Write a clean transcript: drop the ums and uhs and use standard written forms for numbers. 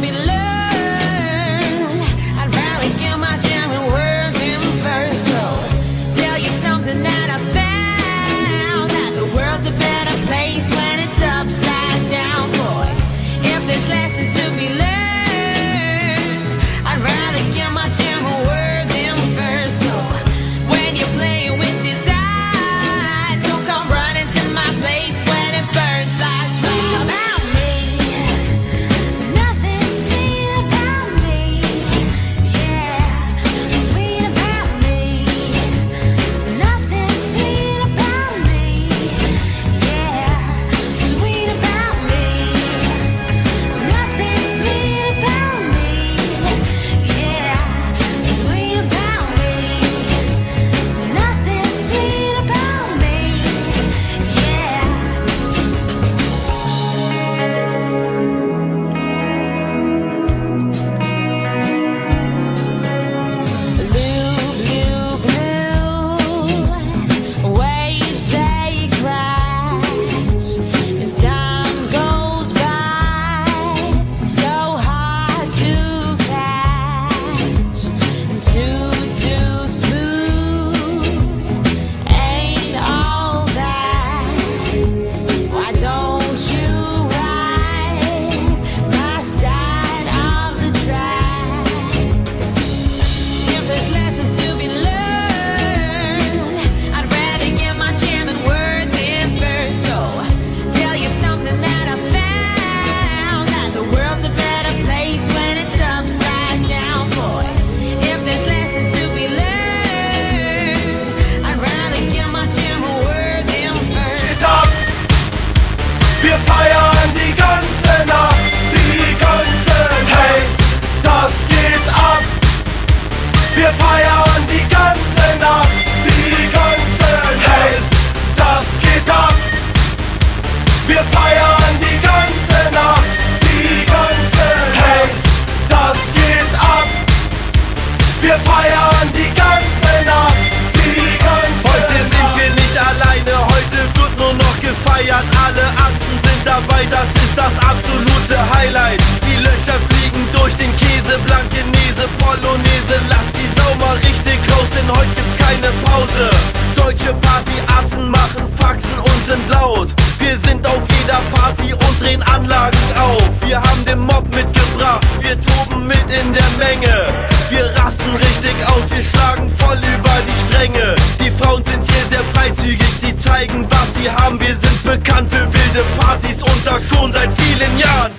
be learned. I'd rather get my jamming words in first. So tell you something that I found, that the world's a better place when it's upside down, boy. If there's lessons to be learned, I'd rather get my jamming words in first. So when you're playing with desire, don't come running to my place when it burns like sweet about me. Nothing sweet about me, yeah, sweet about me. Nothing sweet about me, yeah, sweet about me. Nothing sweet about me, yeah, sweet about me. Nothing sweet about me, yeah. Blue, blue, blue, waves they crash as time goes by, so hard to catch, and too smooth, ain't all that. Why don't you ride my side of the track? If there's lessons to be learned, I'd rather get my jamming words in first. So tell you something that I found, that the world's a better place when it's upside down, boy. If there's lessons to be learned, I'd rather get my jamming words in first. Geht ab. Wir feiern die ganze Nacht, die ganze Nacht. Hey, das geht ab. Wir feiern die ganze Nacht, die ganze Nacht. Hey, das geht ab. Wir feiern die ganze Nacht, die ganze Nacht. Hey, das geht ab. Wir feiern die ganze Nacht, die ganze Nacht. Heute sind wir nicht alleine, heute wird nur noch gefeiert. Alle Atzen sind dabei, das ist das absolute Highlight. Die Löcher fliegen durch den Käse, Blankenese, Polonaise. Lass die Sau mal richtig raus, denn heute gibt's keine Pause. Deutsche Partyatzen machen Faxen und sind laut. Wir sind auf jeder Party und drehen Anlagen auf. Wir haben den Mob mitgebracht, wir toben mit in der Menge. Wir rasten richtig aus, wir schlagen voll über die Stränge. Die Frauen sind hier sehr freizügig, sie zeigen, was sie haben. Wir sind bekannt für wilde Partys und das schon seit vielen Jahren.